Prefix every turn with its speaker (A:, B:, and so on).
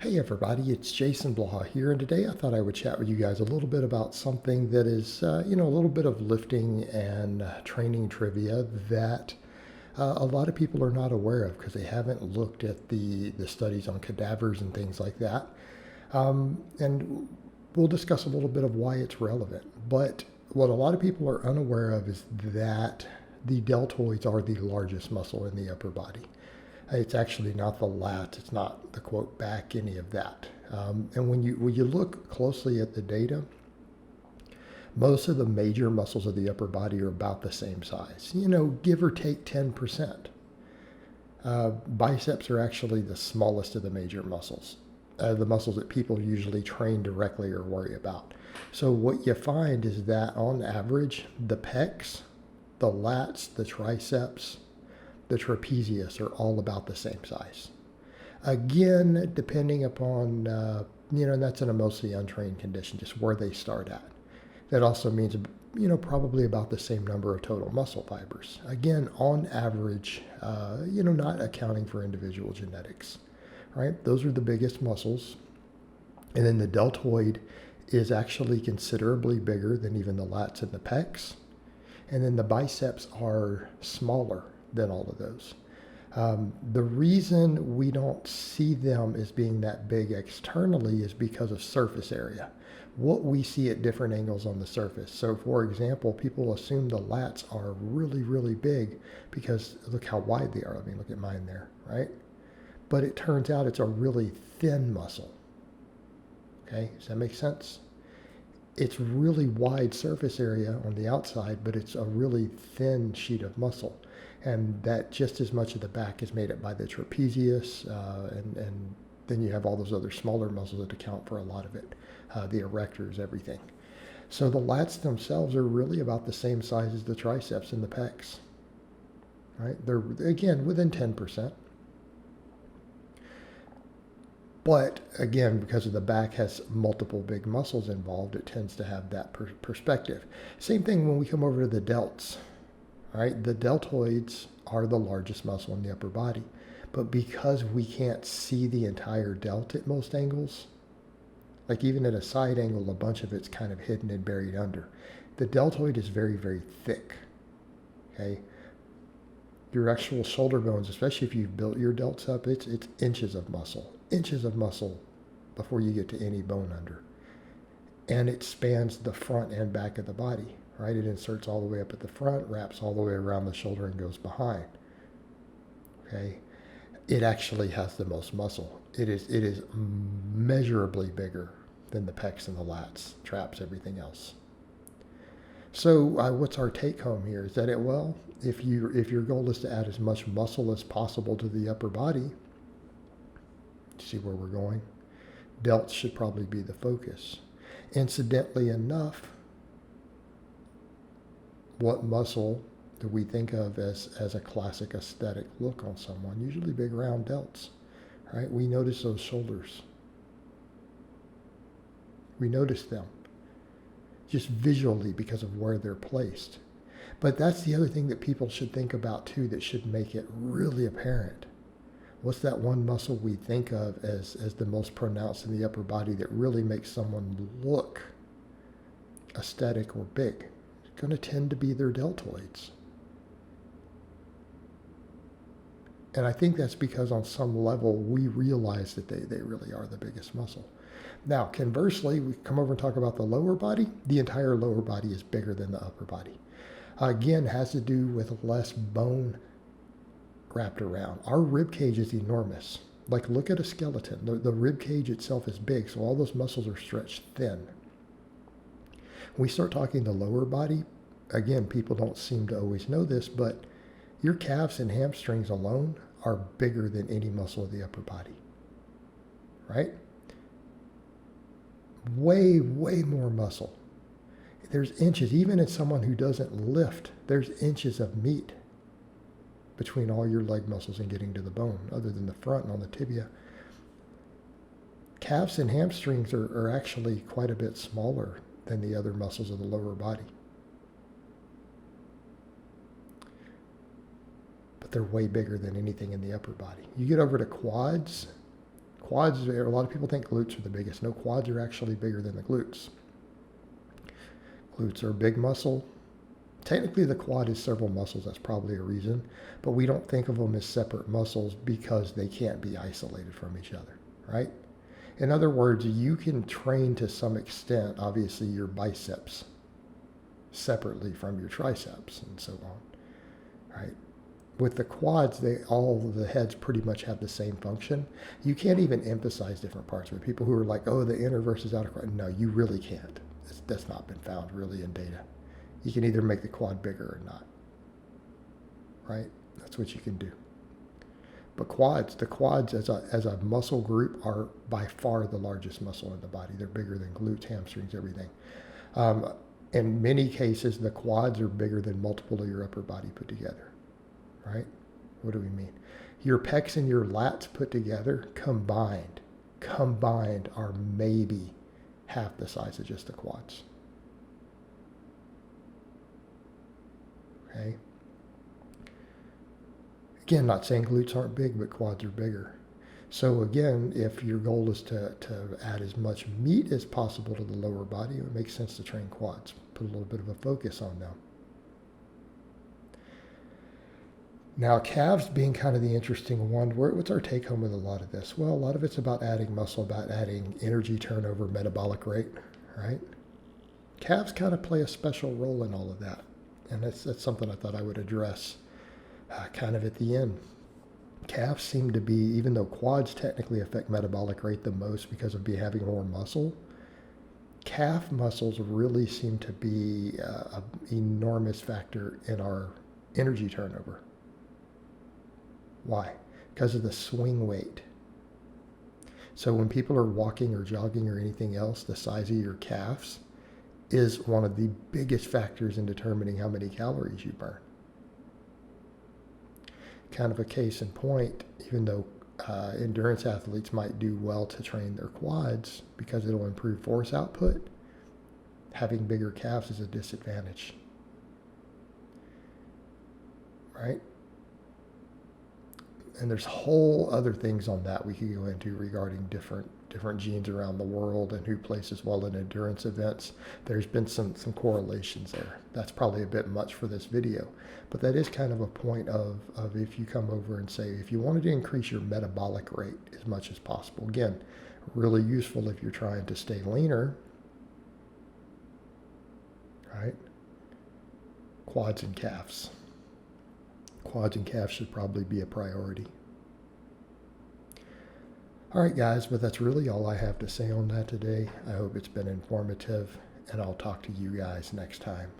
A: Hey everybody, it's Jason Blaha here, and today I thought I would chat with you guys a little bit about something that is, a little bit of lifting and training trivia that a lot of people are not aware of because they haven't looked at the studies on cadavers and things like that. And we'll discuss a little bit of why it's relevant. But what a lot of people are unaware of is that the deltoids are the largest muscle in the upper body. It's actually not the lat. It's not the quote back, any of that. And when you look closely at the data, most of the major muscles of the upper body are about the same size. Give or take 10%. Biceps are actually the smallest of the major muscles, the muscles that people usually train directly or worry about. So what you find is that on average, the pecs, the lats, the triceps, the trapezius are all about the same size. Again, depending upon, and that's in a mostly untrained condition, just where they start at. That also means, probably about the same number of total muscle fibers. Again, on average, not accounting for individual genetics, right? Those are the biggest muscles. And then the deltoid is actually considerably bigger than even the lats and the pecs. And then the biceps are smaller than all of those. The reason we don't see them as being that big externally is because of surface area. What we see at different angles on the surface. So, for example, people assume the lats are really, really big because look how wide they are. I mean, look at mine there, right? But it turns out it's a really thin muscle. Okay, does that make sense? It's really wide surface area on the outside, but it's a really thin sheet of muscle. And that just as much of the back is made up by the trapezius, and then you have all those other smaller muscles that account for a lot of it, the erectors, everything. So the lats themselves are really about the same size as the triceps and the pecs, right? They're, again, within 10%. But again, because of the back has multiple big muscles involved, it tends to have that perspective. Same thing when we come over to the delts. All right, the deltoids are the largest muscle in the upper body, but because we can't see the entire delt at most angles, like even at a side angle, a bunch of it's kind of hidden and buried under. The deltoid is very, very thick. Okay, your actual shoulder bones, especially if you've built your delts up, it's inches of muscle before you get to any bone under. And it spans the front and back of the body, right? It inserts all the way up at the front, wraps all the way around the shoulder, and goes behind. Okay? It actually has the most muscle. It is measurably bigger than the pecs and the lats, traps, everything else. So what's our take home here? Is that if your goal is to add as much muscle as possible to the upper body, see where we're going? Delts should probably be the focus. Incidentally enough, what muscle do we think of as a classic aesthetic look on someone? Usually big round delts, right? We notice those shoulders. We notice them just visually because of where they're placed. But that's the other thing that people should think about too, that should make it really apparent. What's that one muscle we think of as the most pronounced in the upper body that really makes someone look aesthetic or big? It's going to tend to be their deltoids. And I think that's because on some level we realize that they really are the biggest muscle. Now, conversely, we come over and talk about the lower body. The entire lower body is bigger than the upper body. Again, has to do with less bone wrapped around. Our rib cage is enormous. Like, look at a skeleton. The rib cage itself is big, so all those muscles are stretched thin. When we start talking the lower body, again, people don't seem to always know this, but your calves and hamstrings alone are bigger than any muscle of the upper body, right? Way, way more muscle. There's inches, even in someone who doesn't lift, there's inches of meat between all your leg muscles and getting to the bone, other than the front and on the tibia. Calves and hamstrings are actually quite a bit smaller than the other muscles of the lower body. But they're way bigger than anything in the upper body. You get over to quads. quads, a lot of people think glutes are the biggest. No, quads are actually bigger than the glutes. Glutes are a big muscle. Technically, the quad is several muscles. That's probably a reason. But we don't think of them as separate muscles because they can't be isolated from each other, right? In other words, you can train to some extent, obviously, your biceps separately from your triceps and so on, right? With the quads, all the heads pretty much have the same function. You can't even emphasize different parts. With people who are like, oh, the inner versus outer quad. No, you really can't. That's not been found really in data. You can either make the quad bigger or not, right? That's what you can do. But the quads as a muscle group are by far the largest muscle in the body. They're bigger than glutes, hamstrings, everything. In many cases, the quads are bigger than multiple of your upper body put together, right? What do we mean? Your pecs and your lats put together, combined are maybe half the size of just the quads. Okay. Again, not saying glutes aren't big, but quads are bigger. So again, if your goal is to add as much meat as possible to the lower body, it makes sense to train quads. Put a little bit of a focus on them. Now, calves being kind of the interesting one. What's our take home with a lot of this? Well, a lot of it's about adding muscle, about adding energy turnover, metabolic rate, right? Calves kind of play a special role in all of that. And that's something I thought I would address kind of at the end. Calves seem to be, even though quads technically affect metabolic rate the most because of having more muscle, calf muscles really seem to be an enormous factor in our energy turnover. Why? Because of the swing weight. So when people are walking or jogging or anything else, the size of your calves is one of the biggest factors in determining how many calories you burn. Kind of a case in point, even though endurance athletes might do well to train their quads because it'll improve force output, having bigger calves is a disadvantage, right? And there's whole other things on that we could go into regarding different genes around the world and who places well in endurance events. There's been some correlations there. That's probably a bit much for this video, but that is kind of a point of if you come over and say, if you wanted to increase your metabolic rate as much as possible, again, really useful if you're trying to stay leaner, right? Quads and calves. Quads and calves should probably be a priority. All right, guys, but that's really all I have to say on that today. I hope it's been informative, and I'll talk to you guys next time.